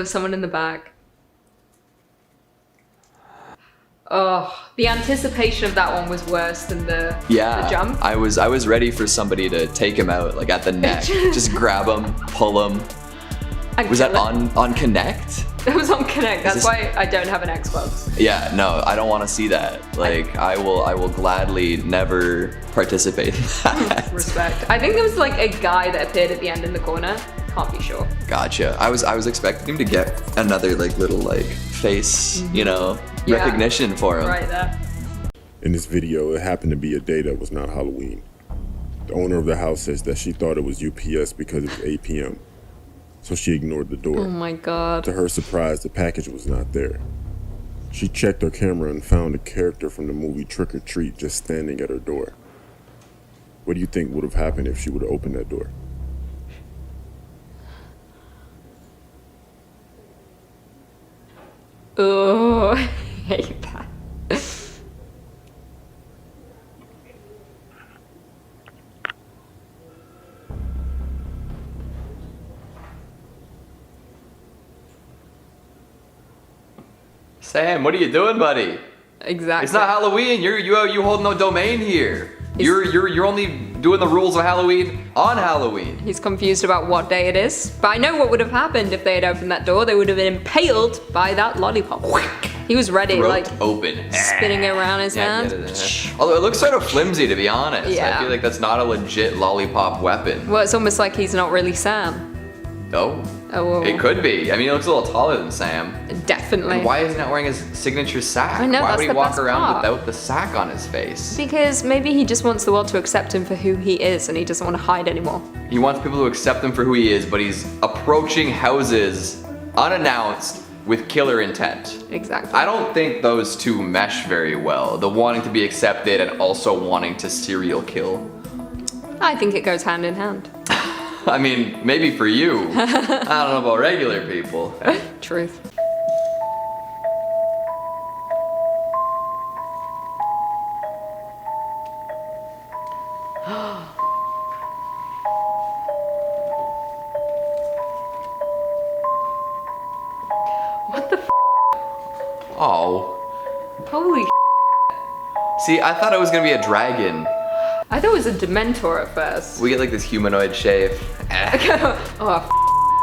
was someone in the back. Oh, the anticipation of that one was worse than the jump. I was ready for somebody to take him out, like at the neck. Just grab him, pull him. Was that on Connect? It was on Connect. That's why I don't have an Xbox. Yeah, no, I don't want to see that. Like, I will gladly never participate in that. Respect. I think there was like a guy that appeared at the end in the corner. Can't be sure. Gotcha. I was expecting him to get another like little like face, you know, recognition for him. Right there. In this video, it happened to be a day that was not Halloween. The owner of the house says that she thought it was UPS because it was 8 p.m. So she ignored the door. Oh my God. To her surprise, the package was not there. She checked her camera and found a character from the movie Trick or Treat just standing at her door. What do you think would have happened if she would have opened that door? Oh, I hate that. Sam, what are you doing, buddy? Exactly. It's not Halloween. You hold no domain here. You're only doing the rules of Halloween on Halloween. He's confused about what day it is. But I know what would have happened if they had opened that door. They would have been impaled by that lollipop. He was ready, Throat like open, spinning it around his hand. Although it looks sort of flimsy, to be honest. Yeah. I feel like that's not a legit lollipop weapon. Well, it's almost like he's not really Sam. Oh. Oh. It could be. I mean, he looks a little taller than Sam. Definitely. And why is he not wearing his signature sack? I know, why that's would he the walk best around part. without the sack on his face? Because maybe he just wants the world to accept him for who he is and he doesn't want to hide anymore. He wants people to accept him for who he is, but he's approaching houses unannounced with killer intent. Exactly. I don't think those two mesh very well. The wanting to be accepted and also wanting to serial kill. I think it goes hand in hand. I mean, maybe for you. I don't know about regular people. Truth. What the f? Oh. Holy See, I thought it was gonna be a dragon. I thought it was a Dementor at first. We get like this humanoid shape. Oh,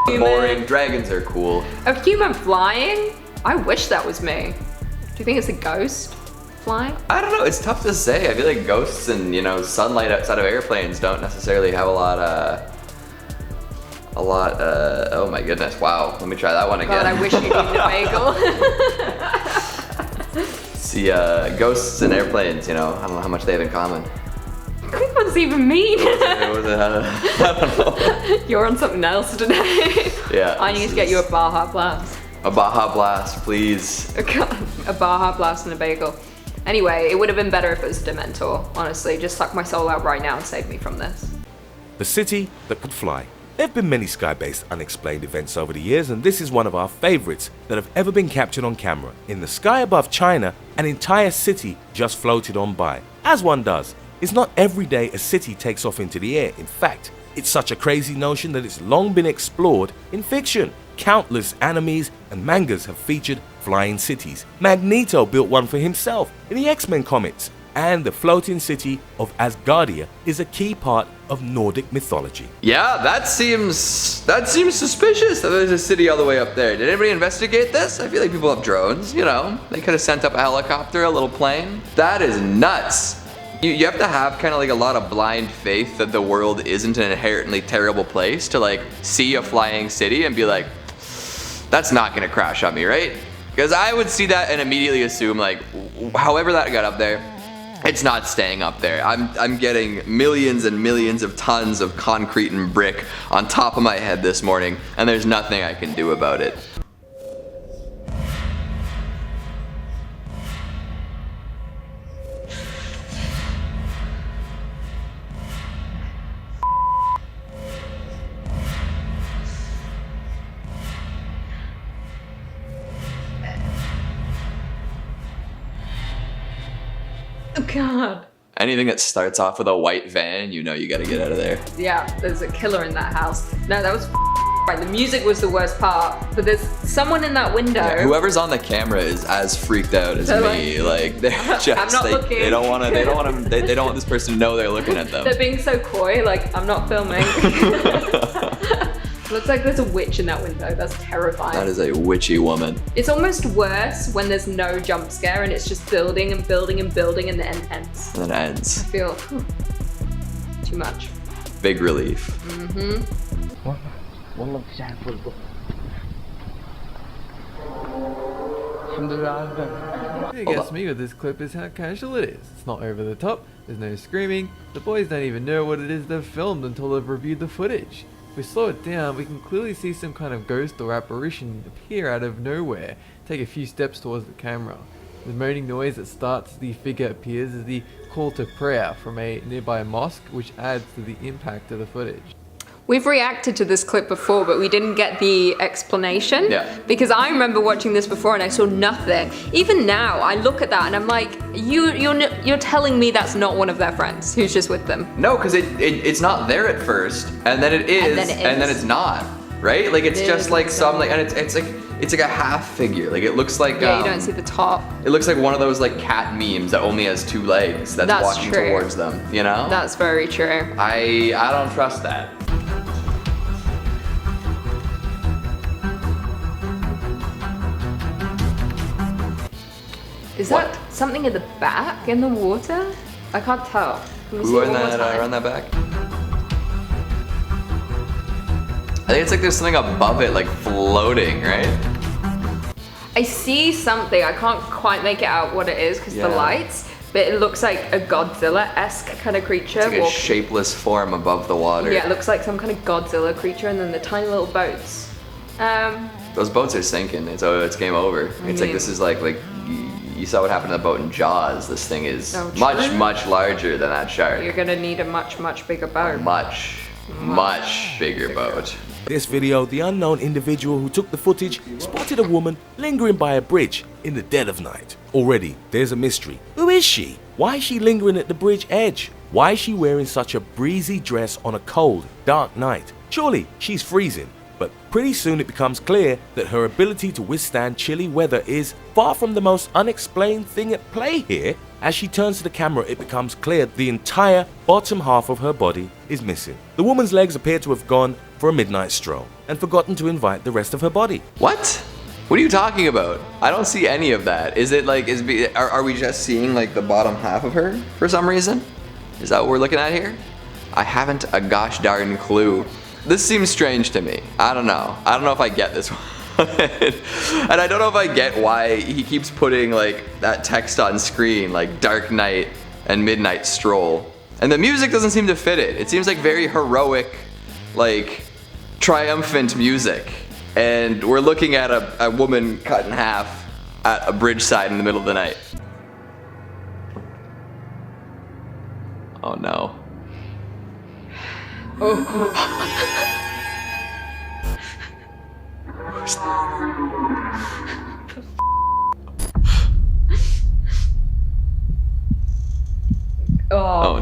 human. Boring. Dragons are cool. A human flying? I wish that was me. Do you think it's a ghost flying? I don't know, it's tough to say. I feel like ghosts and, you know, sunlight outside of airplanes don't necessarily have oh my goodness, wow. Let me try that one again. God, I wish you'd eaten a bagel. See, ghosts and airplanes, you know, I don't know how much they have in common. What does it even mean? I don't know. You're on something else today. Yeah. I need to get you a Baja Blast. A Baja Blast, please. A Baja Blast and a bagel. Anyway, it would have been better if it was Dementor, honestly. Just suck my soul out right now and save me from this. The city that could fly. There have been many sky-based unexplained events over the years, and this is one of our favorites that have ever been captured on camera. In the sky above China, an entire city just floated on by, as one does. It's not every day a city takes off into the air. In fact, it's such a crazy notion that it's long been explored in fiction. Countless animes and mangas have featured flying cities. Magneto built one for himself in the X-Men comics. And the floating city of Asgardia is a key part of Nordic mythology. Yeah, that seems suspicious that there's a city all the way up there. Did anybody investigate this? I feel like people have drones, you know. They could have sent up a helicopter, a little plane. That is nuts. You have to have kind of like a lot of blind faith that the world isn't an inherently terrible place to like see a flying city and be like, that's not gonna crash on me, right? Because I would see that and immediately assume like, however that got up there, it's not staying up there. I'm getting millions and millions of tons of concrete and brick on top of my head this morning, and there's nothing I can do about it. Oh God. Anything that starts off with a white van, you know you gotta get out of there. Yeah, there's a killer in that house. No, that was Right, the music was the worst part, but there's someone in that window. Yeah, whoever's on the camera is as freaked out as They're me. Like they're just I'm not looking. they don't want this person to know they're looking at them. They're being so coy, like, I'm not filming. Looks like there's a witch in that window. That's terrifying. That is a witchy woman. It's almost worse when there's no jump scare and it's just building and building and building and then ends. And then it ends. I feel too much. Big relief. What gets me with this clip is how casual it is. It's not over the top, there's no screaming, the boys don't even know what it is they've filmed until they've reviewed the footage. If we slow it down, we can clearly see some kind of ghost or apparition appear out of nowhere, take a few steps towards the camera. The moaning noise that starts as the figure appears is the call to prayer from a nearby mosque, which adds to the impact of the footage. We've reacted to this clip before, but we didn't get the explanation. Yeah. Because I remember watching this before and I saw nothing. Even now, I look at that and I'm like, you're telling me that's not one of their friends who's just with them. No, because it's not there at first, and then it is, and then it's not. Right? Like it's just like some like, and it's like a half figure. Like it looks like Yeah, you don't see the top. It looks like one of those like cat memes that only has 2 legs that's walking true. towards them. You know? That's very true. I don't trust that. Is that something at the back in the water? I can't tell. Can we see Ooh, it one more time? run that back. I think it's like there's something above it, like floating, right? I see something. I can't quite make it out what it is because the lights, but it looks like a Godzilla-esque kind of creature. It's like a shapeless form above the water. Yeah, it looks like some kind of Godzilla creature, and then the tiny little boats. Those boats are sinking. It's game over. It's like this is like you saw what happened to the boat in Jaws. This thing is much larger than that shark. You're gonna need a much bigger boat. Much bigger boat. This video, the unknown individual who took the footage spotted a woman lingering by a bridge in the dead of night. Already, there's a mystery. Who is she? Why is she lingering at the bridge edge? Why is she wearing such a breezy dress on a cold, dark night? Surely, she's freezing. But pretty soon it becomes clear that her ability to withstand chilly weather is far from the most unexplained thing at play here. As she turns to the camera, it becomes clear the entire bottom half of her body is missing. The woman's legs appear to have gone for a midnight stroll and forgotten to invite the rest of her body. What? What are you talking about? I don't see any of that. Is it like, are we just seeing like the bottom half of her for some reason? Is that what we're looking at here? I haven't a gosh darn clue. This seems strange to me. I don't know. I don't know if I get this one. And I don't know if I get why he keeps putting like that text on screen, like dark night and midnight stroll. And the music doesn't seem to fit it. It seems like very heroic, like triumphant music. And we're looking at a woman cut in half at a bridge side in the middle of the night. Oh no. Oh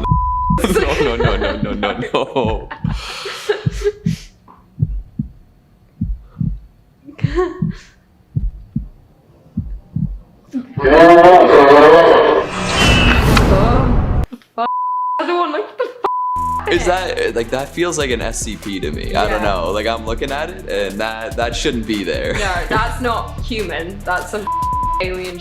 no. No. Is that like that feels like an SCP to me? I don't know. Like I'm looking at it and that shouldn't be there. No, that's not human. That's some alien.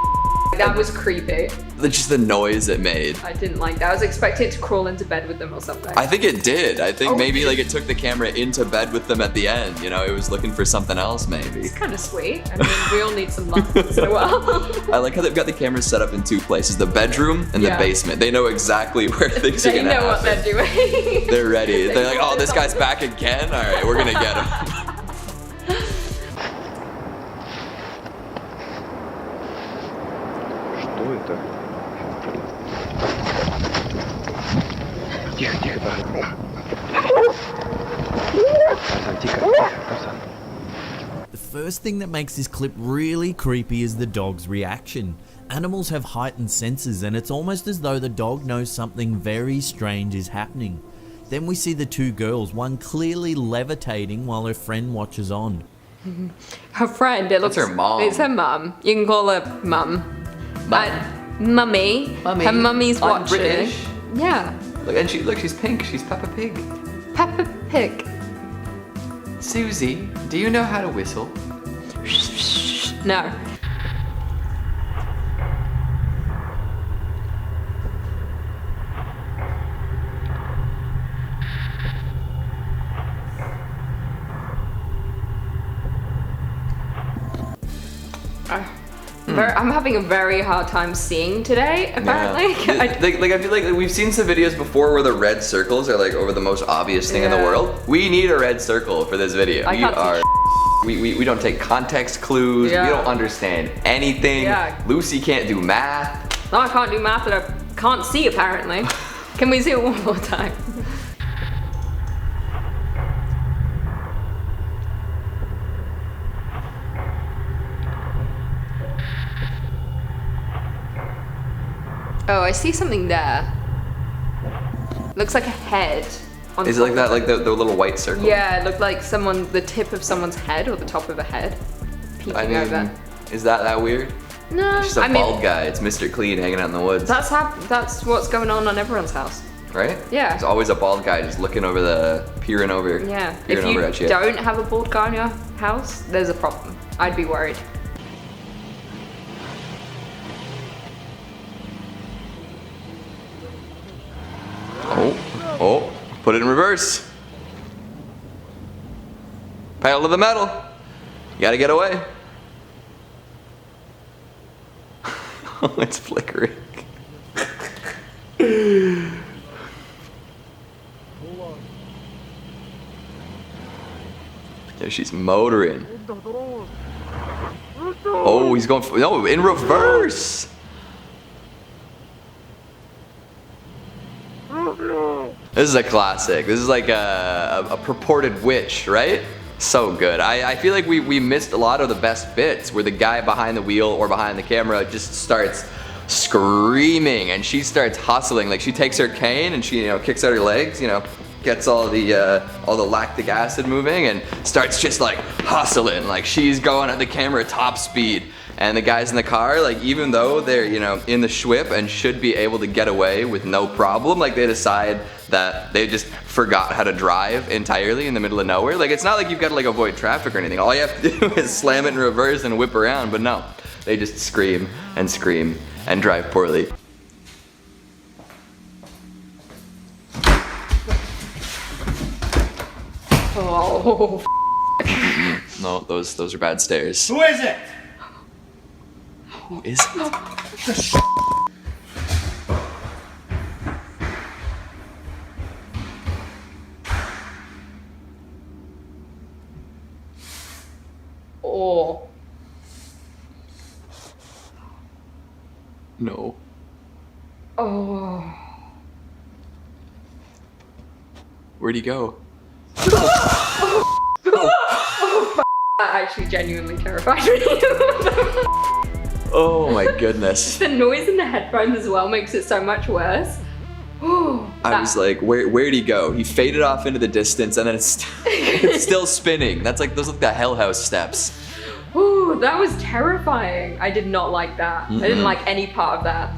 That was creepy. Just the noise it made. I didn't like that. I was expecting it to crawl into bed with them or something. I think it did. I think maybe like it took the camera into bed with them at the end. You know, it was looking for something else maybe. It's kind of sweet. I mean, we all need some love once in a while. I like how they've got the cameras set up in 2 places, the bedroom and the basement. They know exactly where things are gonna happen. They know what they're doing. They're ready. They're like, oh, this guy's back again? All right, we're gonna get him. The first thing that makes this clip really creepy is the dog's reaction. Animals have heightened senses, and it's almost as though the dog knows something very strange is happening. Then we see the two girls, one clearly levitating while her friend watches on. Her friend, it looks... her mom. It's her mum. You can call her mum. Mummy. Mummy. Her mummy's I'm watching. British. Yeah. Look, and she's pink. She's Peppa Pig. Peppa Pig. Susie, do you know how to whistle? No. I'm having a very hard time seeing today, apparently. Yeah. I feel like we've seen some videos before where the red circles are like over the most obvious thing in the Yeah. world. We need a red circle for this video. I can't see We don't take context clues. Yeah. We don't understand anything. Yeah. Lucy can't do math. No, I can't do math and I can't see, apparently. Can we see it one more time? Oh, I see something there. Looks like a head. Is it like that, like the little white circle? Yeah, it looked like the tip of someone's head or the top of a head peeking I mean, over. is that weird? No, It's just a bald guy. It's Mr. Clean hanging out in the woods, that's what's going on everyone's house. right? Yeah. There's always a bald guy just peering over. Yeah. Peering If over you at you. don't have a bald guy in your house, there's a problem. I'd be worried. Oh, put it in reverse. Pedal to the metal. You gotta get away. Oh, it's flickering. Yeah, she's motoring. Oh, he's going, no, in reverse. This is a classic. This is like a purported witch, right? So good. I feel like we missed a lot of the best bits where the guy behind the wheel or behind the camera just starts screaming and she starts hustling. Like she takes her cane and she, kicks out her legs, gets all the lactic acid moving and starts just like hustling. Like she's going at the camera at top speed. And the guys in the car, like even though they're, in the schwip and should be able to get away with no problem, like they decide that they just forgot how to drive entirely in the middle of nowhere. Like it's not like you've got to like avoid traffic or anything. All you have to do is slam it in reverse and whip around, but no. They just scream and drive poorly. Oh. No, those are bad stairs. Who is it? Who is it? Oh. No. Oh. Where'd he go? That actually genuinely terrified me. Oh my goodness. The noise in the headphones as well makes it so much worse. I was like, where'd he go? He faded off into the distance and then it's still spinning. Those look the Hell House steps. Ooh, that was terrifying. I did not like that. I didn't like any part of that.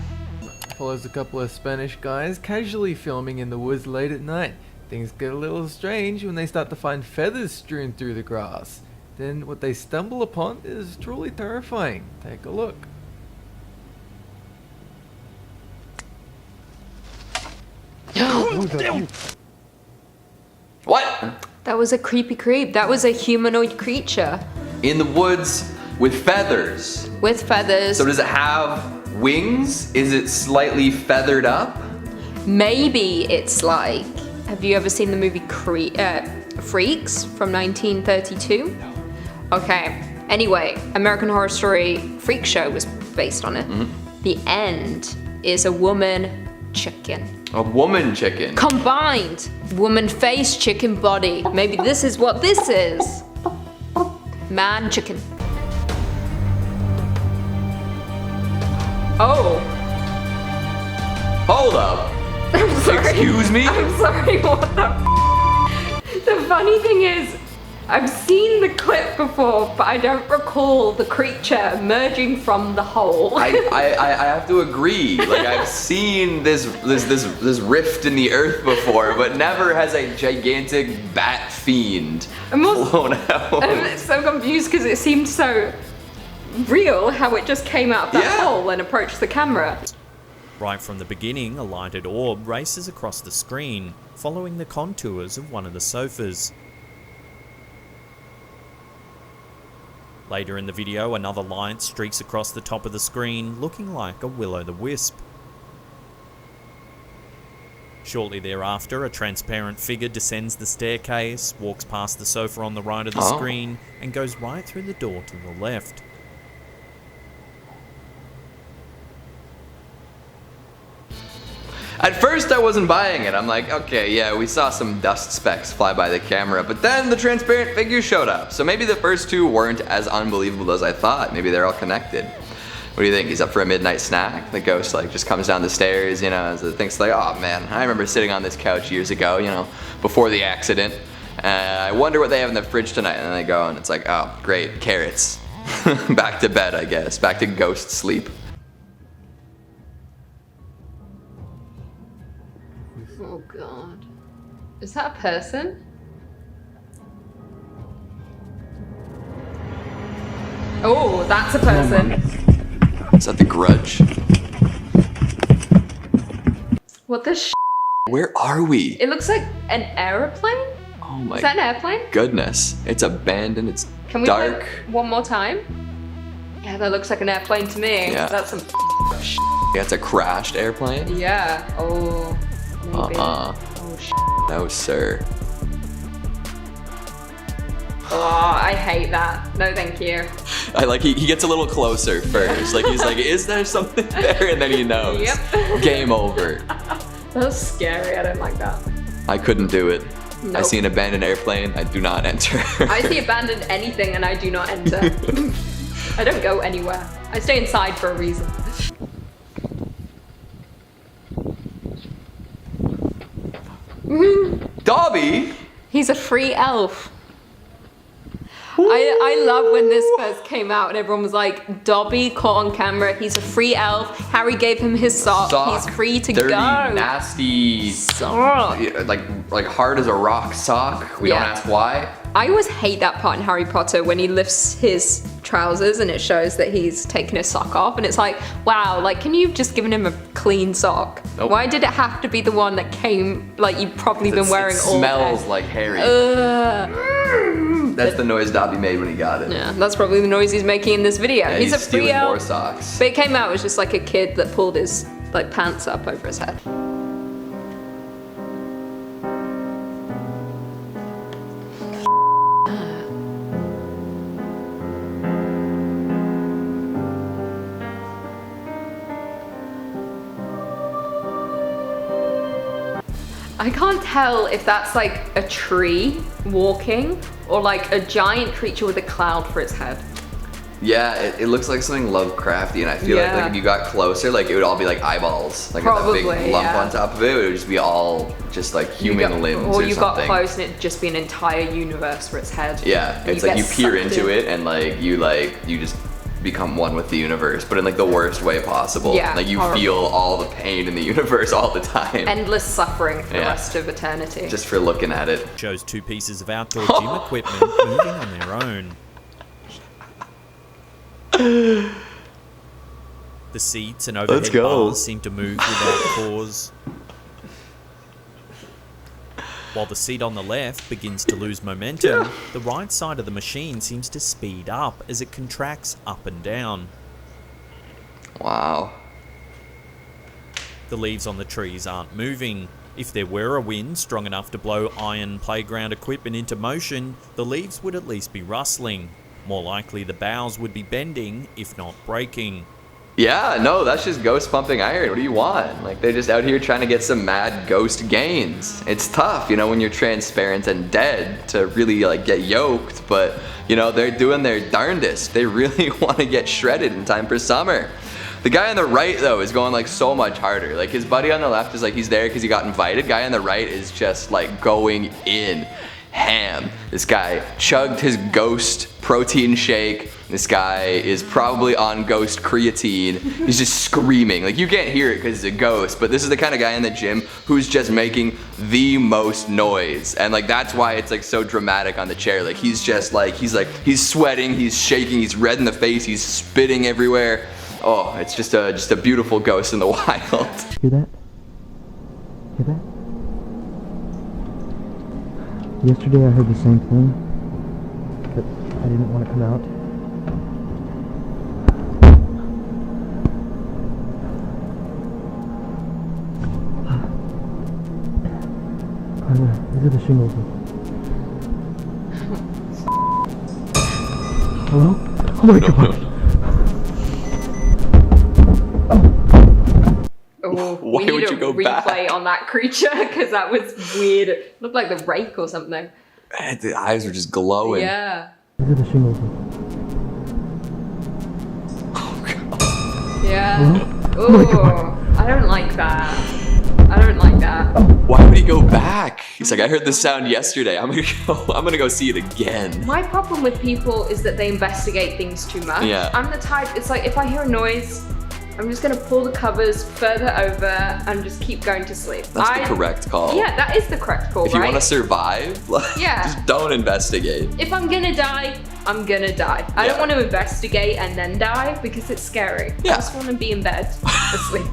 Follows a couple of Spanish guys casually filming in the woods late at night. Things get a little strange when they start to find feathers strewn through the grass. Then what they stumble upon is truly terrifying. Take a look. What? That was a creepy creep. That was a humanoid creature In the woods with feathers. with feathers. So does it have wings? Is it slightly feathered up? Maybe it's like, have you ever seen the movie Freaks from 1932? Okay. Anyway, American Horror Story Freak Show was based on it. The end is a woman chicken. A woman chicken. Combined woman face, chicken body. Maybe this is what this is. Man chicken. Oh. Hold up. I'm sorry. Excuse me? I'm sorry, what the funny thing is, I've seen the clip before, but I don't recall the creature emerging from the hole. I have to agree. Like, I've seen this rift in the earth before, but never has a gigantic bat fiend flown out. I'm so confused because it seemed so real how it just came out of that hole and approached the camera. Right from the beginning, a lighted orb races across the screen, following the contours of one of the sofas. Later in the video, another light streaks across the top of the screen, looking like a will-o'-the-wisp. Shortly thereafter, a transparent figure descends the staircase, walks past the sofa on the right of the screen, and goes right through the door to the left. At first I wasn't buying it. I'm like, okay, yeah, we saw some dust specks fly by the camera, but then the transparent figure showed up. So maybe the first two weren't as unbelievable as I thought. Maybe they're all connected. What do you think? He's up for a midnight snack? The ghost like just comes down the stairs, you know, and thinks like, oh man, I remember sitting on this couch years ago, you know, before the accident. I wonder what they have in the fridge tonight. And then they go and it's like, oh, great, carrots. Back to bed, I guess. Back to ghost sleep. Oh god. Is that a person? Oh, that's a person. Is that the Grudge? What the sh**? Where are we? It looks like an aeroplane? Oh my Is that an airplane? goodness. It's abandoned, it's Can we dark. look one more time? Yeah, that looks like an airplane to me. Yeah. That's some Yeah, it's a crashed airplane. Yeah. Oh, maybe. Oh, No, sir. Oh, I hate that. No, thank you. I like he gets a little closer first. Like he's like, is there something there? And then he knows. Yep. Game over. That's scary. I don't like that. I couldn't do it. I Nope. see an abandoned airplane, I do not enter. I see abandoned anything and I do not enter. I don't go anywhere. I stay inside for a reason. Dobby? He's a free elf. I love when this first came out and everyone was like, Dobby caught on camera, he's a free elf. Harry gave him his sock, he's free to dirty, go. nasty, Sock. yeah, like hard as a rock sock. We don't Yeah. ask why. I always hate that part in Harry Potter when he lifts his trousers and it shows that he's taken his sock off and it's like, wow, like can you have just given him a clean sock? Nope. Why did it have to be the one that came, like you've probably been wearing it all smells day? like Harry. Ugh. That's the noise Dobby made when he got it. Yeah, that's probably the noise he's making in this video. Yeah, he's a free stealing more elf. socks. But it came out as just like a kid that pulled his like pants up over his head. I can't tell if that's like a tree walking or like a giant creature with a cloud for its head. Yeah, it looks like something Lovecrafty, and I feel Yeah. like if you got closer, like it would all be like eyeballs, like Probably, a big lump yeah. on top of it. It would just be all just like human limbs or or you something. got close and it'd just be an entire universe for its head. Yeah, And it's like you get peer sucked into in. it and you just become one with the universe, but in like the worst way possible. Yeah, like you horrible. feel all the pain in the universe all the time. Endless suffering for the Yeah. rest of eternity. just for looking at it. Shows two pieces of outdoor gym equipment moving on their own. The seats and overhead go. bars seem to move without cause. While the seat on the left begins to lose momentum, the right side of the machine seems to speed up as it contracts up and down. Wow. The leaves on the trees aren't moving. If there were a wind strong enough to blow iron playground equipment into motion, the leaves would at least be rustling. More likely the boughs would be bending, if not breaking. Yeah, no, that's just ghost pumping iron. What do you want? Like, they're just out here trying to get some mad ghost gains. It's tough, you know, when you're transparent and dead to really, like, get yoked, but, you know, they're doing their darndest. They really want to get shredded in time for summer. The guy on the right though is going like so much harder. Like his buddy on the left is like he's there because he got invited. Guy on the right is just like going in ham. This guy chugged his Ghost protein shake. This guy is probably on Ghost creatine. He's just screaming. Like you can't hear it because it's a ghost, but this is the kind of guy in the gym who's just making the most noise. And like that's why it's like so dramatic on the chair. Like he's just like, he's sweating, he's shaking, he's red in the face, he's spitting everywhere. Oh, it's just a beautiful ghost in the wild. Hear that? Hear that? Yesterday I heard the same thing, but I didn't want to come out. These are the shingles. Hello? Oh my god! Oh, Why we need would a you go replay back? on that creature because that was weird. It looked like the rake or something. The eyes were just glowing. Yeah. These are the shingles. Yeah. Oh, I don't like that. I don't like that. Why would he go back? He's like, I heard this sound yesterday. I'm gonna go see it again. My problem with people is that they investigate things too much. Yeah. I'm the type, it's like if I hear a noise, I'm just gonna pull the covers further over and just keep going to sleep. That's the correct call. Yeah, that is the correct call, If you right? want to survive, like, Yeah. just don't investigate. If I'm gonna die, I'm gonna die. I don't want to investigate and then die because it's scary. Yeah. I just want to be in bed, asleep.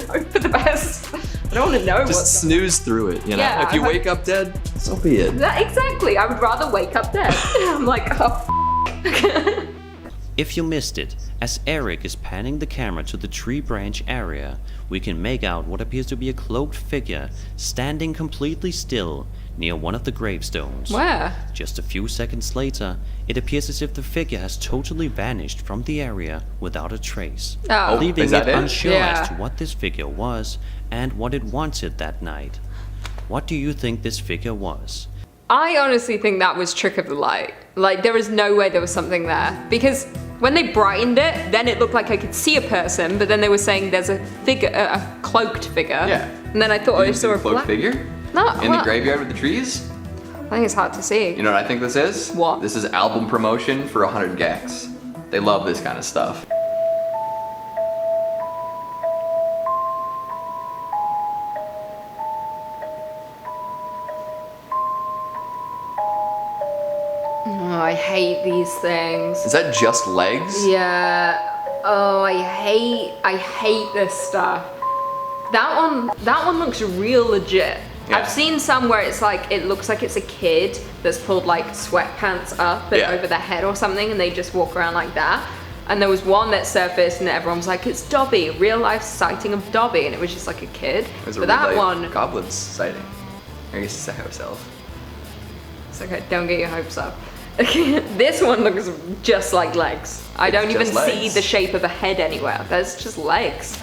Hope for the best. I don't want to know Just what's snooze through it, you know? Yeah, if you I wake up dead, so be it. Exactly. I would rather wake up dead. I'm like, oh. If you missed it, as Eric is panning the camera to the tree branch area, we can make out what appears to be a cloaked figure standing completely still near one of the gravestones. Where? Just a few seconds later, it appears as if the figure has totally vanished from the area without a trace, Oh. leaving is that it it? unsure Yeah. as to what this figure was and what it wanted that night. What do you think this figure was? I honestly think that was trick of the light. Like, there is no way there was something there. Because when they brightened it, then it looked like I could see a person, but then they were saying there's a figure, a cloaked figure. Yeah. And then I thought I saw a cloaked black figure? No, In the well, graveyard with the trees? I think it's hard to see. You know what I think this is? What? This is album promotion for 100 gecs. They love this kind of stuff. Oh, I hate these things. Is that just legs? Yeah. Oh, I hate this stuff. That one looks real legit. Yeah. I've seen some where it's like, it looks like it's a kid that's pulled like sweatpants up and Yeah. over their head or something and they just walk around like that. And there was one that surfaced and everyone was like, it's Dobby, real life sighting of Dobby. And it was just like a kid. It was a But that real life one, Goblin's sighting. I guess it's a house elf. it's okay, don't get your hopes up. This one looks just like legs. I It's don't even just see legs. the shape of a head anywhere. There's just legs.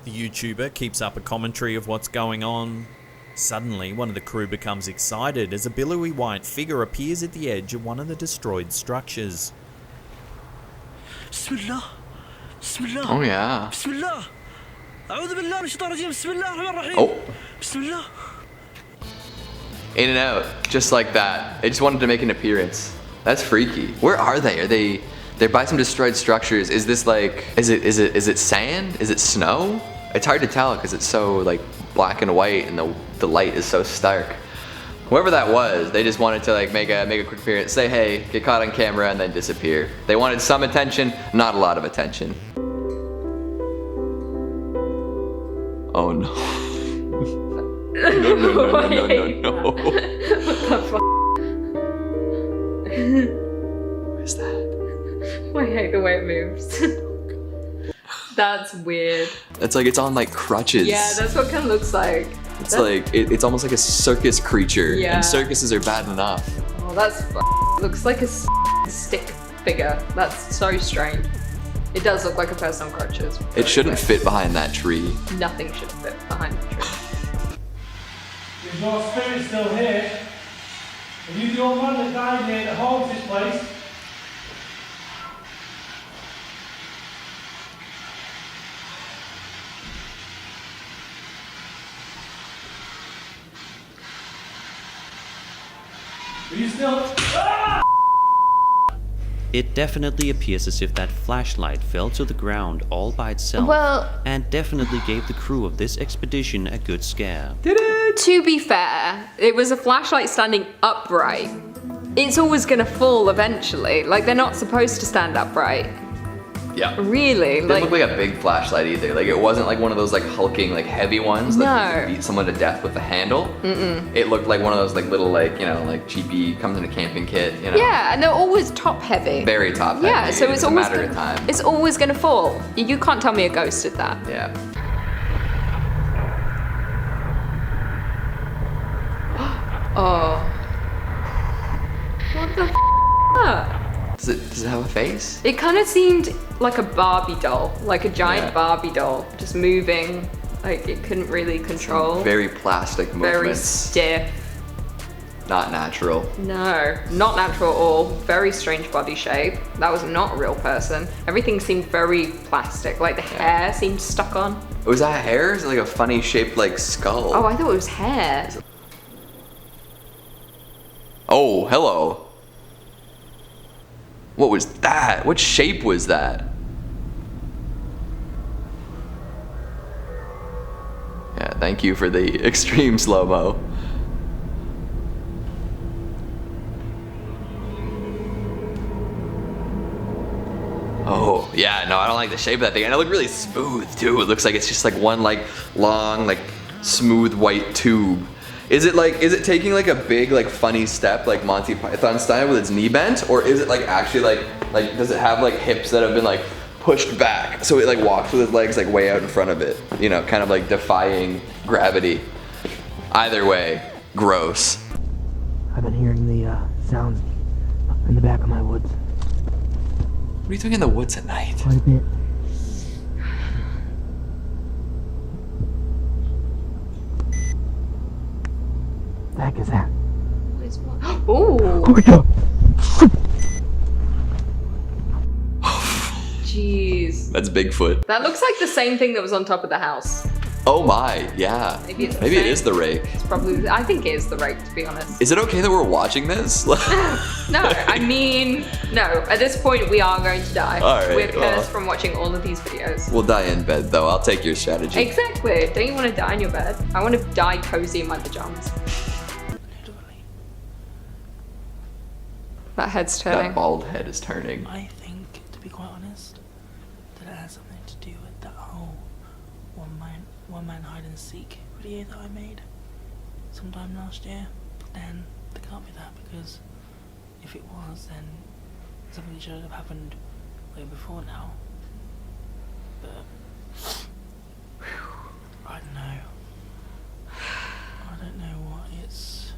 The YouTuber keeps up a commentary of what's going on. Suddenly, one of the crew becomes excited as a billowy white figure appears at the edge of one of the destroyed structures. Oh yeah. Oh. In and out, just like that. They just wanted to make an appearance. That's freaky. Where are they? They're by some destroyed structures. Is this like, is it sand? Is it snow? It's hard to tell because it's so like black and white and the light is so stark. Whoever that was, they just wanted to like make a quick appearance, say hey, get caught on camera and then disappear. They wanted some attention, not a lot of attention. Oh no. No. What is that? I hate the way it moves. That's weird. It's like it's on like crutches. Yeah, that's what it kind of looks like. It's like it's almost like a circus creature. Yeah. And circuses are bad enough. Oh, that's looks like a stick figure. That's so strange. It does look like a person on crutches. It shouldn't fit behind that tree. Nothing should fit behind the tree. Is your spirit still here? Are you the old man that died here that holds this place? Are you still... Ah! It definitely appears as if that flashlight fell to the ground all by itself, Well- and definitely gave the crew of this expedition a good scare. To be fair, it was a flashlight standing upright. It's always gonna fall eventually. Like, they're not supposed to stand upright. Yeah. Really? It didn't look like a big flashlight either. Like, it wasn't like one of those like hulking, like heavy ones that you can beat someone to death with a handle. It looked like one of those like little like, you know, like cheapy, comes in a camping kit, you know. Yeah, and they're always top heavy. Very top heavy. Yeah, so it's always a matter of time. It's always gonna fall. You can't tell me a ghost did that. Yeah. Oh. What the Does it have a face? It kind of seemed like a Barbie doll, like a giant Yeah. Barbie doll, just moving, like it couldn't really control. Very plastic Very movements. stiff. Not natural. No, not natural at all. Very strange body shape. That was not a real person. Everything seemed very plastic, like the hair seemed stuck on. Was that hair? Is it like a funny shaped like skull? Oh, I thought it was hair. Oh, hello. What was that? What shape was that? Yeah, thank you for the extreme slow-mo. Oh, yeah, no, I don't like the shape of that thing. And it looked really smooth, too. It looks like it's just like one like long, like smooth white tube. Is it taking like a big, like funny step, like Monty Python style with its knee bent? Or is it like actually like does it have like hips that have been like pushed back? So it like walks with its legs like way out in front of it, you know, kind of like defying gravity. Either way, gross. I've been hearing the sounds in the back of my woods What are you doing in the woods at night? quite a bit. The heck is that? Ooh. Oh yeah. Jeez. That's Bigfoot. That looks like the same thing that was on top of the house. Oh my, yeah. Maybe it's the Maybe it same. is the rake. It's probably, I think it is the rake, to be honest. Is it okay that we're watching this? No, I mean, no. At this point, we are going to die. All right, We're cursed well. from watching all of these videos. We'll die in bed though. I'll take your strategy. Exactly. Don't you want to die in your bed? I want to die cozy in my pajamas. That head's turning. That bald head is turning. I think, to be quite honest, that it has something to do with that whole one man hide and seek video that I made sometime last year. But then it can't be that, because if it was, then something should have happened way before now. But I don't know. I don't know what it's.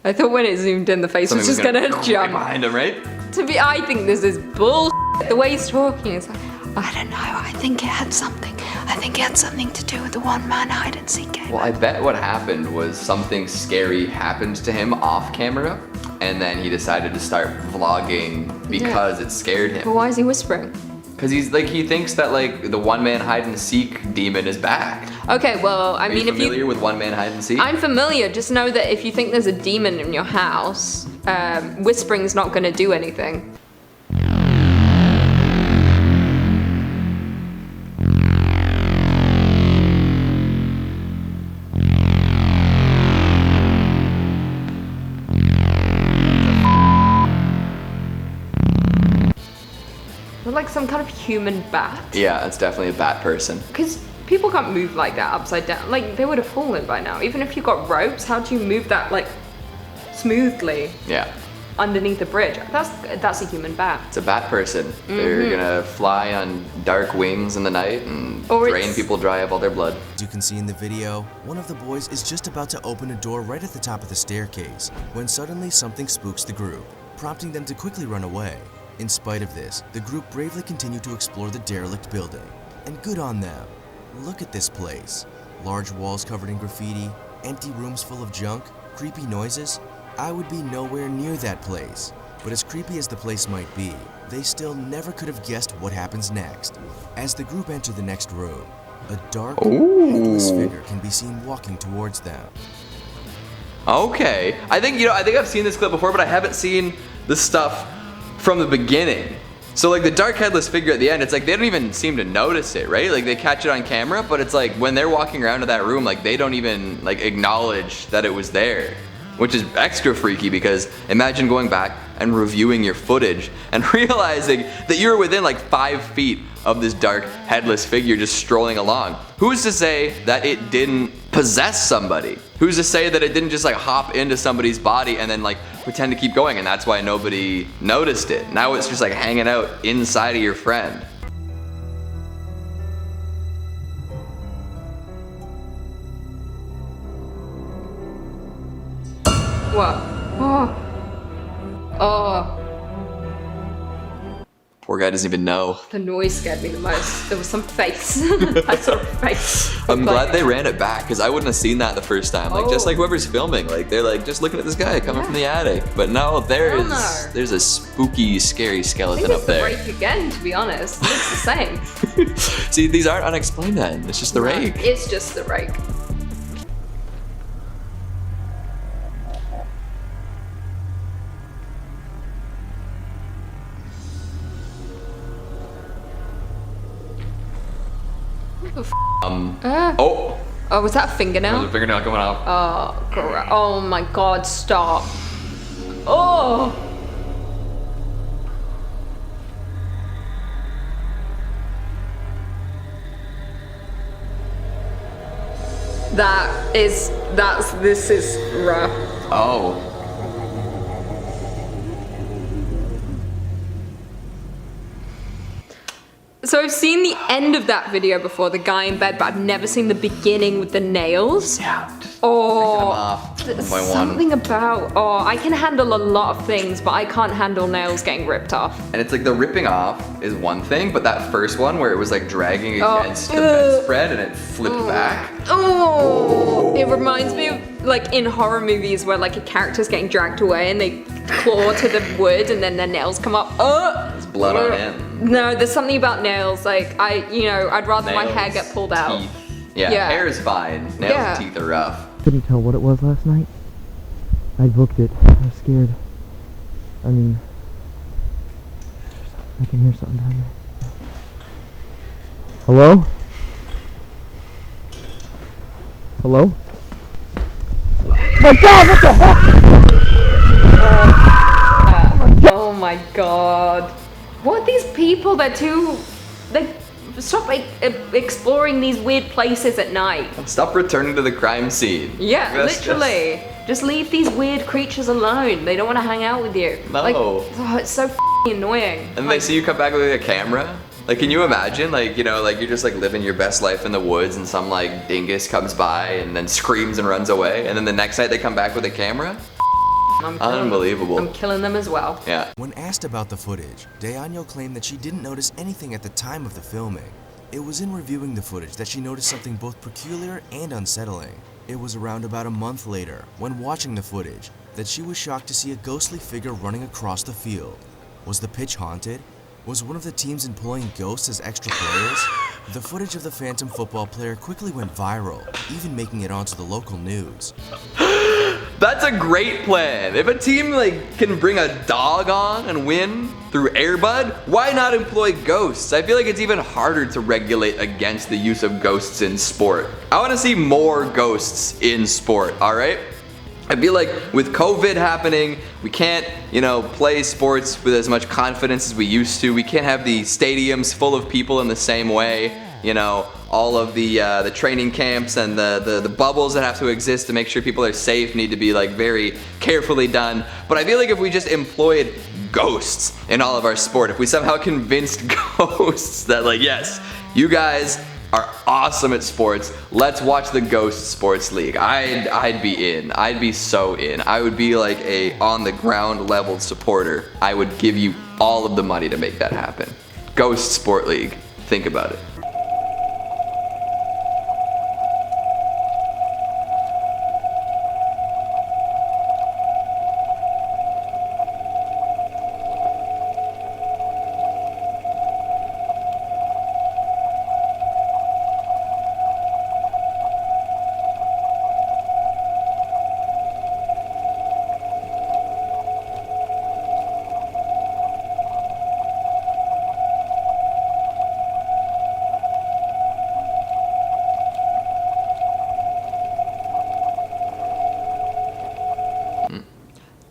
I thought when it zoomed in, the face was just gonna right jump. behind him, right? I think this is bull. The way he's talking is like, I don't know. I think it had something. I think it had something to do with the one man hide and seek game. Well, I bet what happened was something scary happened to him off camera, and then he decided to start vlogging because it scared But him. why is he whispering? Because he thinks that like the one man hide and seek demon is back. Okay, well, I Are mean, you familiar with one man hide and seek? I'm familiar. Just know that if you think there's a demon in your house, whispering's not going to do anything. They're like some kind of human bat. Yeah, it's definitely a bat person. Because people can't move like that upside down. Like, they would have fallen by now. Even if you got ropes, how do you move that, like, smoothly Yeah, underneath the bridge? That's a human bat. it's a bat person. They're gonna fly on dark wings in the night and Or drain it's- people dry of all their blood. As you can see in the video, one of the boys is just about to open a door right at the top of the staircase when suddenly something spooks the group, prompting them to quickly run away. In spite of this, the group bravely continued to explore the derelict building. And good on them. Look at this place. Large walls covered in graffiti, empty rooms full of junk, creepy noises, I would be nowhere near that place. But as creepy as the place might be, they still never could have guessed what happens next. As the group enter the next room, a dark, headless figure can be seen walking towards them. Okay. I think I've seen this clip before, but I haven't seen the stuff from the beginning. So like the dark headless figure at the end, it's like they don't even seem to notice it, right? Like they catch it on camera, but it's like when they're walking around to that room, like they don't even like acknowledge that it was there. Which is extra freaky because imagine going back and reviewing your footage and realizing that you were within like 5 feet of this dark headless figure just strolling along. Who's to say that it didn't possess somebody? Who's to say that it didn't just like hop into somebody's body and then like pretend to keep going and that's why nobody noticed it? Now it's just like hanging out inside of your friend. What? Oh. Oh. Poor guy doesn't even know. The noise scared me the most. There was some face. I saw a face. I'm glad they ran it back because I wouldn't have seen that the first time. Like just like whoever's filming, like they're like just looking at this guy coming from the attic. But no, there's a spooky, scary skeleton up there. I think it's the rake again, to be honest. It looks the same. See, these aren't unexplained then. It's just the rake. It's just the rake. Oh, was that a fingernail? there's a fingernail coming off. Oh my god, stop. Oh. This is rough. Oh. So I've seen the end of that video before, the guy in bed, but I've never seen the beginning with the nails. Yeah. Oh, One by one. something about, I can handle a lot of things, but I can't handle nails getting ripped off. And it's like the ripping off is one thing, but that first one where it was like dragging against the bedspread and it flipped back. Oh, it reminds me of like in horror movies where like a character's getting dragged away and they claw to the wood and then their nails come up. There's blood on it. No, there's something about nails. Like I'd rather my hair get pulled out. Teeth. Yeah, hair is fine. Nails and teeth are rough. Couldn't tell what it was last night. I booked it. I was scared. I mean, I can hear something down there. Hello? Hello? My God, what the heck? Oh my god. What are these people? They stop exploring these weird places at night. Stop returning to the crime scene. Yeah, literally. Just leave these weird creatures alone. They don't want to hang out with you. No. Like, it's so f***ing annoying. And they see you come back with a camera. Like, can you imagine? Like, like you're just like living your best life in the woods and some like dingus comes by and then screams and runs away. And then the next night they come back with a camera? Unbelievable. I'm killing them as well. Yeah. When asked about the footage, Daño claimed that she didn't notice anything at the time of the filming. It was in reviewing the footage that she noticed something both peculiar and unsettling. It was around about a month later, when watching the footage, that she was shocked to see a ghostly figure running across the field. Was the pitch haunted? Was one of the teams employing ghosts as extra players? The footage of the phantom football player quickly went viral, even making it onto the local news. That's a great plan. If a team can bring a dog on and win through Air Bud, why not employ ghosts? I feel like it's even harder to regulate against the use of ghosts in sport. I want to see more ghosts in sport, all right? I feel like with COVID happening, we can't, play sports with as much confidence as we used to. We can't have the stadiums full of people in the same way. All of the training camps and the bubbles that have to exist to make sure people are safe need to be very carefully done. But I feel like if we just employed ghosts in all of our sport, if we somehow convinced ghosts that yes, you guys are awesome at sports, let's watch the Ghost Sports League. I'd be in. I'd be so in. I would be like a on the ground level supporter. I would give you all of the money to make that happen. Ghost Sport League. Think about it.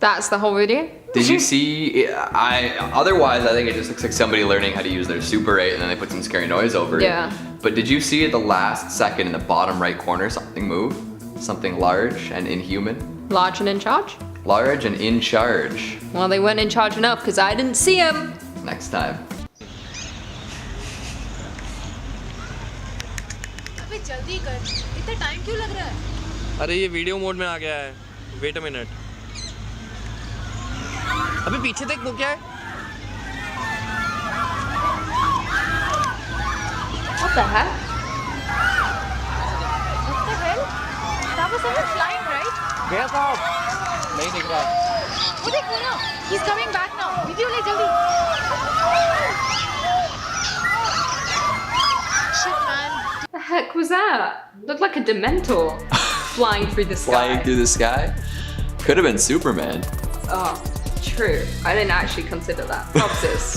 That's the whole video? Did you see? Otherwise, I think it just looks like somebody learning how to use their Super 8 and then they put some scary noise over it. Yeah. But did you see at the last second in the bottom right corner something move? Something large and inhuman? Large and in charge? Large and in charge. Well, they weren't in charge enough because I didn't see them. Next time. अबे जल्दी कर, इतना time क्यों लग रहा है? अरे ये वीडियो मोड में आ गया है। Wait a minute. अबे पीछे देख वो क्या है? What the heck? What the hell? That was someone flying, right? गया साहब। नहीं दिख रहा। वो देख वो ना, he's coming back now. Video ले जल्दी। Shit man. What the heck was that? Looked like a Dementor flying through the sky. Flying through the sky? Could have been Superman. Oh, true. I didn't actually consider that. Propsis.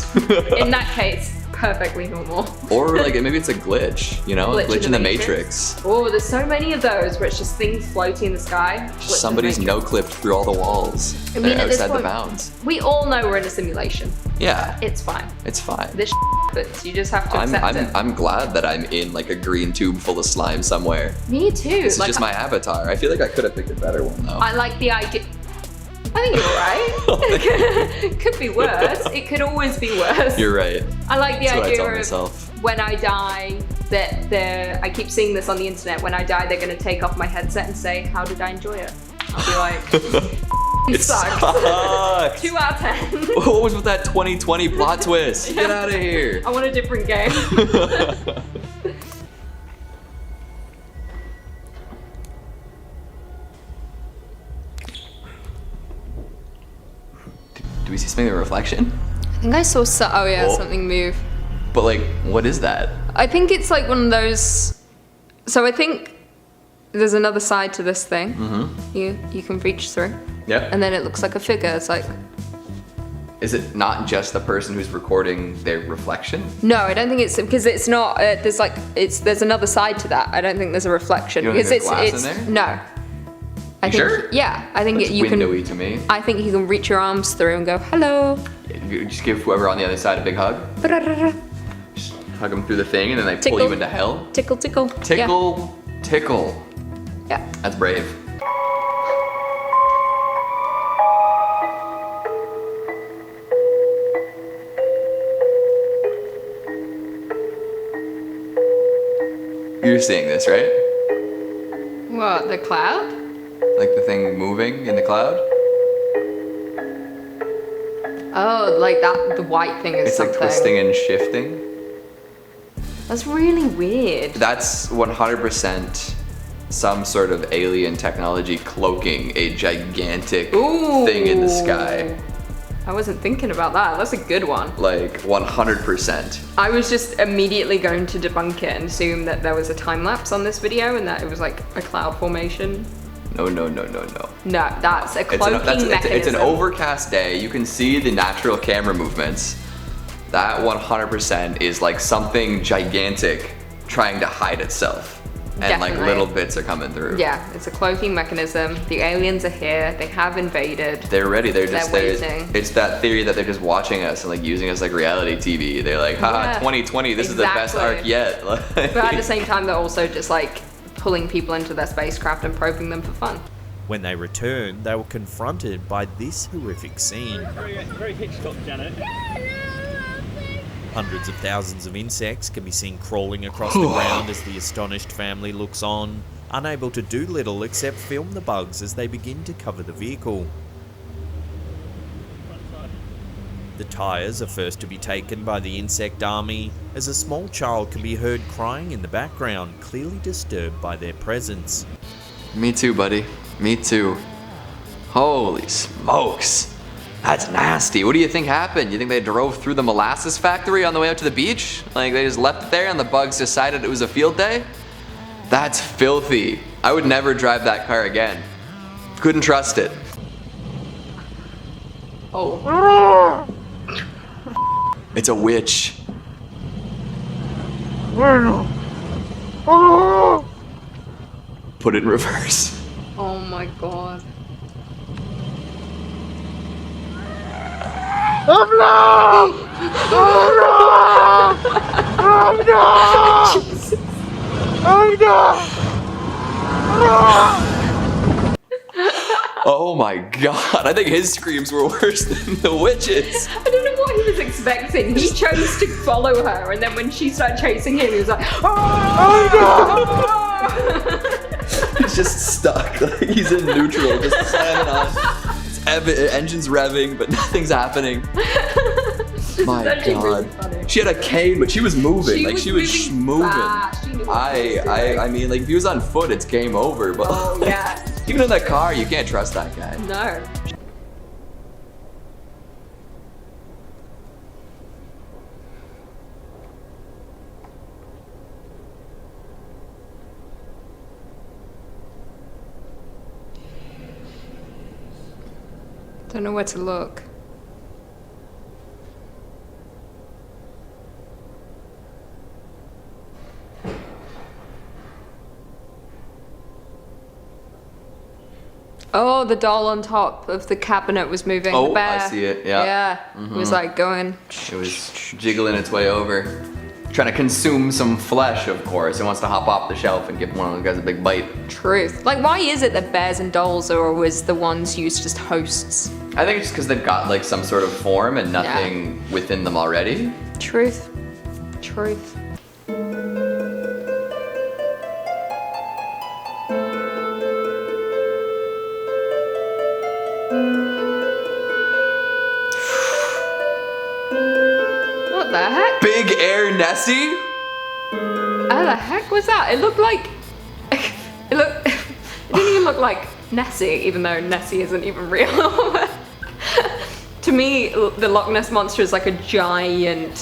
In that case, perfectly normal. Or like maybe it's a glitch, you know? Glitch in the Matrix. Oh, there's so many of those where it's just things floating in the sky. Somebody's no-clipped through all the walls. I mean, They're at this outside the point, bounds. we all know we're in a simulation. Yeah. It's fine. It's fine. This happens. You just have to accept it. I'm glad that I'm in like a green tube full of slime somewhere. Me too. This is just my avatar. I feel like I could have picked a better one though. I like the idea. I think you're right. It could be worse. It could always be worse. You're right. I like the That's what I idea tell of myself. when I die, that I keep seeing this on the internet, when I die they're going to take off my headset and say, how did I enjoy it? I'll be like, It sucks. 2 out of 10. What was with that 2020 plot twist? Get out of here. I want a different game. Do we see something in the reflection? I think I saw something move. But like, what is that? I think it's like one of those. So I think there's another side to this thing. Mm-hmm. You can reach through. Yeah. And then it looks like a figure. It's like. Is it not just the person who's recording their reflection? No, I don't think it's because it's not. There's another side to that. I don't think there's a reflection You don't because think there's glass in there? No. I think, sure? Yeah, I think Looks you can. windowy to me. I think you can reach your arms through and go hello. You just give whoever on the other side a big hug. Just hug them through the thing, and then they pull Tickle. you into hell. Tickle, tickle. Tickle, tickle. Yeah. That's brave. You're seeing this, right? What, the cloud? Like the thing moving in the cloud? Oh, like that. The white thing is It's something. like twisting and shifting. That's really weird. That's 100% some sort of alien technology cloaking a gigantic thing in the sky. I wasn't thinking about that. That's a good one. Like 100%. I was just immediately going to debunk it and assume that there was a time lapse on this video and that it was like a cloud formation. No. No, that's a cloaking mechanism. It's an overcast day. You can see the natural camera movements. That 100% is like something gigantic trying to hide itself. And like Definitely. little bits are coming through. Yeah, it's a cloaking mechanism. The aliens are here. They have invaded. They're ready. They're just waiting. It's that theory that they're just watching us and like using us like reality TV. They're like, haha, Yeah, 2020, this is the best exactly. arc yet. But at the same time, they're also just like pulling people into their spacecraft and probing them for fun. When they returned, they were confronted by this horrific scene. Very Hitchcock, Janet. Hundreds of thousands of insects can be seen crawling across the ground as the astonished family looks on, unable to do little except film the bugs as they begin to cover the vehicle. The tyres are first to be taken by the insect army, as a small child can be heard crying in the background, clearly disturbed by their presence. Me too, buddy. Me too. Holy smokes. That's nasty. What do you think happened? You think they drove through the molasses factory on the way out to the beach? Like they just left it there and the bugs decided it was a field day? That's filthy. I would never drive that car again. Couldn't trust it. Oh. It's a witch. Put it in reverse. Oh my god. Oh my god, I think his screams were worse than the witches. I don't know what he was expecting. He chose to follow her, and then when she started chasing him, he was like, oh! He's just stuck. Like, he's in neutral, just slamming on. Engine's revving, but nothing's happening. My god. Really, she had a cane, but she was moving. She was moving. I mean, like, if he was on foot, it's game over. But oh, yeah. Even in that car, you can't trust that guy. No. Don't know where to look. Oh, the doll on top of the cabinet was moving. Oh, the bear. I see it, yeah. Yeah, it was like going. It was jiggling its way over. Trying to consume some flesh, of course. It wants to hop off the shelf and give one of those guys a big bite. Truth. Like, why is it that bears and dolls are always the ones used as hosts? I think it's just because they've got like some sort of form and nothing within them already. Truth. Truth. What the heck? Big Air Nessie? How the heck was that? It looked like... It didn't even look like Nessie, even though Nessie isn't even real. To me, the Loch Ness Monster is like a giant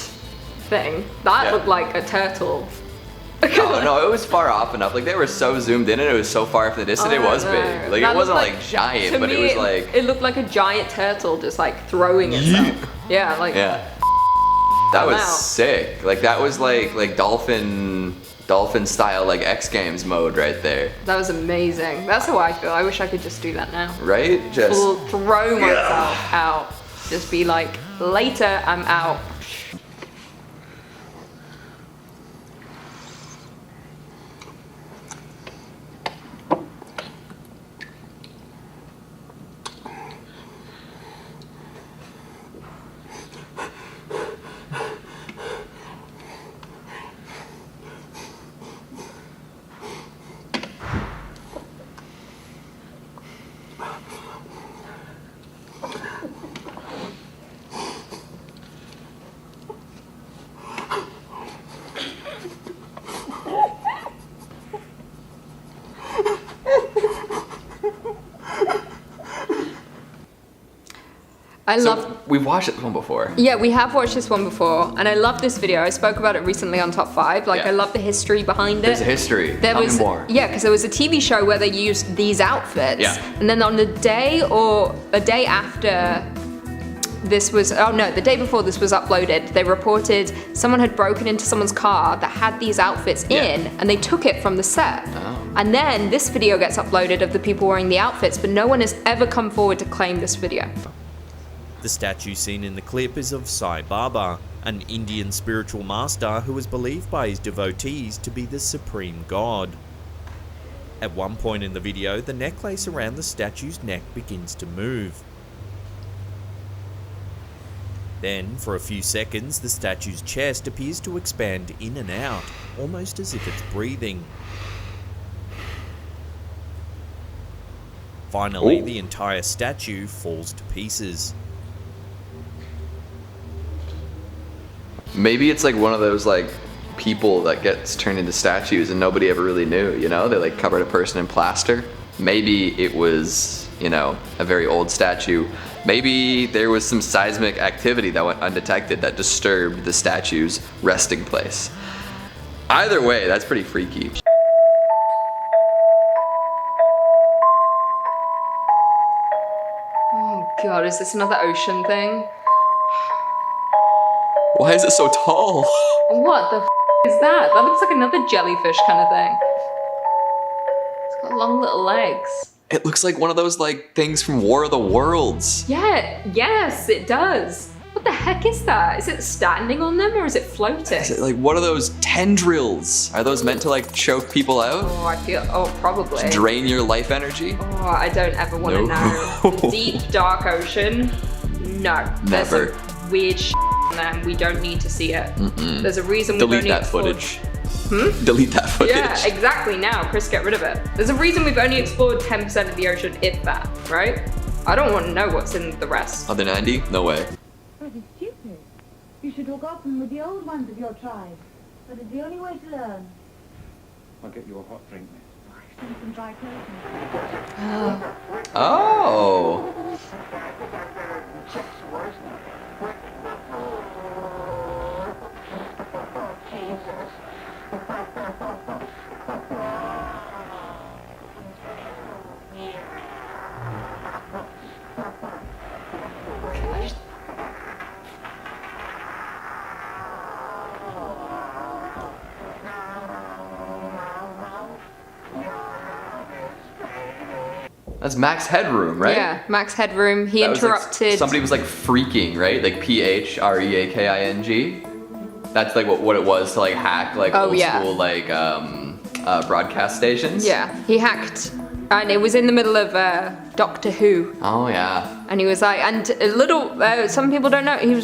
thing. That looked like a turtle. Oh no, it was far off enough. Like, they were so zoomed in and it was so far from the distance, it was big. Like, that it wasn't looked like giant, to but me, it was like... It looked like a giant turtle just like throwing itself. Yeah, like... Yeah. That was sick. Like, that was like dolphin style, like X Games mode right there. That was amazing. That's how I feel. I wish I could just do that now. Right? Just throw myself out. Just be like, later, I'm out. We've watched this one before. Yeah, we have watched this one before, and I love this video. I spoke about it recently on Top 5. Like, I love the history behind it. There's a history. Tell me more. Yeah, because there was a TV show where they used these outfits. Yeah. And then on the day or a day after this was, oh no, the day before this was uploaded, they reported someone had broken into someone's car that had these outfits in, and they took it from the set. Oh. And then this video gets uploaded of the people wearing the outfits, but no one has ever come forward to claim this video. The statue seen in the clip is of Sai Baba, an Indian spiritual master who was believed by his devotees to be the supreme god. At one point in the video, the necklace around the statue's neck begins to move. Then, for a few seconds, the statue's chest appears to expand in and out, almost as if it's breathing. Finally, the entire statue falls to pieces. Maybe it's like one of those like people that gets turned into statues and nobody ever really knew, you know? They like covered a person in plaster. Maybe it was, you know, a very old statue. Maybe there was some seismic activity that went undetected that disturbed the statue's resting place. Either way, that's pretty freaky. Oh god, is this another ocean thing? Why is it so tall? What the is that? That looks like another jellyfish kind of thing. It's got long little legs. It looks like one of those like things from War of the Worlds. Yeah, yes, it does. What heck is that? Is it standing on them or is it floating? Is it like what are those tendrils? Are those meant to like choke people out? Oh, I feel. Oh, probably. Drain your life energy? Oh, I don't ever want to know. The deep, dark ocean. No. There's Never. some weird shit in them. We don't need to see it. There's a reason we've Delete only that explored... footage. Delete that footage. Yeah, exactly. Now, Chris, get rid of it. There's a reason we've only explored 10% of the ocean, if that, right? I don't want to know what's in the rest. Other 90? No way. That is stupid. You should walk often with the old ones of your tribe. That is the only way to learn. I'll get you a hot drink, miss. Send some dry clothing. Oh. That's Max Headroom, right? Yeah, Max Headroom. He That was, like, interrupted. somebody was like freaking, right? Like PHREAKING. That's like what it was to like hack like old school like broadcast stations. Yeah, he hacked, and it was in the middle of Doctor Who. Oh yeah. And he was like, and a little. Some people don't know. He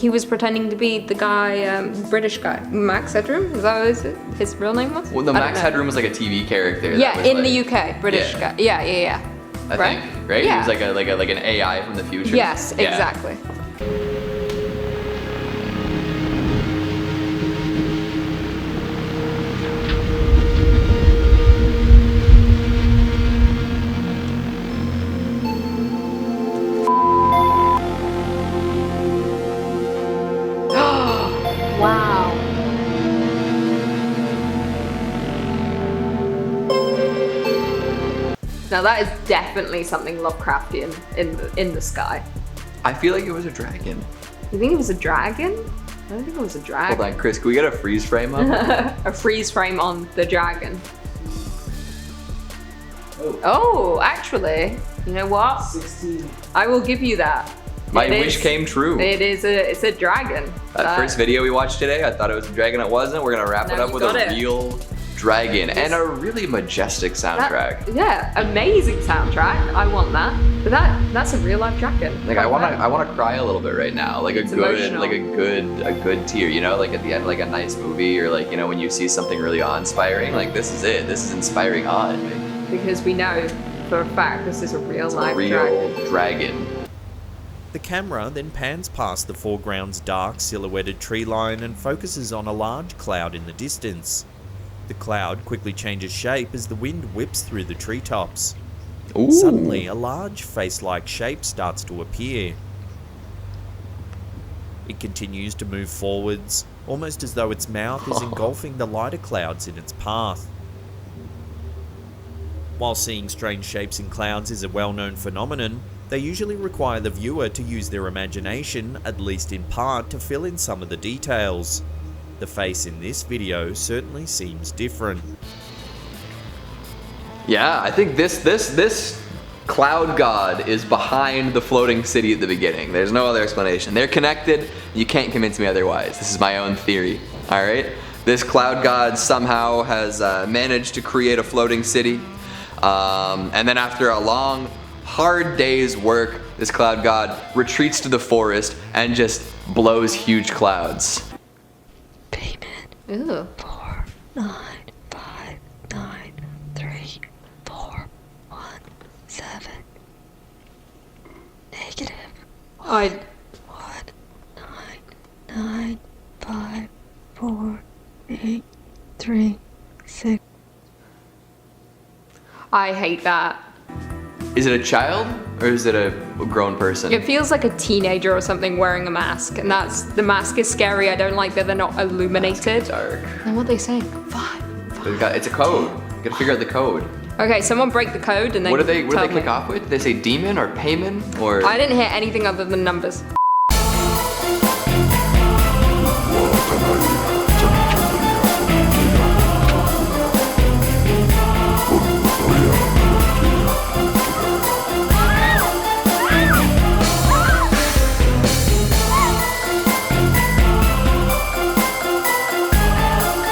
was pretending to be the guy, British guy, Max Headroom. Is that what his real name was? Well, no, Max Headroom was like a TV character. Yeah, that was, in like, the UK, British guy. Yeah. I right? think, right? Yeah. He was like an AI from the future. Yes, Yeah. exactly. Wow. Now that is definitely something Lovecraftian in the sky. I feel like it was a dragon. You think it was a dragon? I don't think it was a dragon. Hold on, Chris, can we get a freeze frame up? A freeze frame on the dragon. Oh, actually, you know what? 16. I will give you that. My It wish is- came true. It's a dragon. That first video we watched today, I thought it was a dragon. It wasn't. We're gonna wrap it No, up you with got a it. real dragon and a really majestic soundtrack. Yeah, amazing soundtrack. I want that. But that's a real life dragon. Like I wanna cry a little bit right now. Like It's emotional. a good tear, you know, like at the end, like a nice movie, or like, you know, when you see something really awe-inspiring. Like this is it. This is inspiring awe in me. Because we know for a fact this is a real life A real dragon. The camera then pans past the foreground's dark silhouetted tree line and focuses on a large cloud in the distance. The cloud quickly changes shape as the wind whips through the treetops. Ooh. Suddenly, a large face-like shape starts to appear. It continues to move forwards, almost as though its mouth is engulfing the lighter clouds in its path. While seeing strange shapes in clouds is a well-known phenomenon, they usually require the viewer to use their imagination, at least in part, to fill in some of the details. The face in this video certainly seems different. Yeah, I think this cloud god is behind the floating city at the beginning. There's no other explanation. They're connected. You can't convince me otherwise. This is my own theory. All right. This cloud god somehow has managed to create a floating city, and then after a long, hard day's work, this cloud god retreats to the forest and just blows huge clouds. Ooh. 4, 9, 5, 9, 3, 4, 1, 7. Negative. I 1, 9, 9, 5, 4, 8, 3, 6. I hate that. Is it a child or is it a grown person? It feels like a teenager or something wearing a mask, and the mask is scary. I don't like that they're not illuminated. Dark. And what are they saying? 5. It's a code. You gotta figure out the code. Okay, someone break the code and then What do they tell kick me. off with? Did they say demon or payman or? I didn't hear anything other than numbers.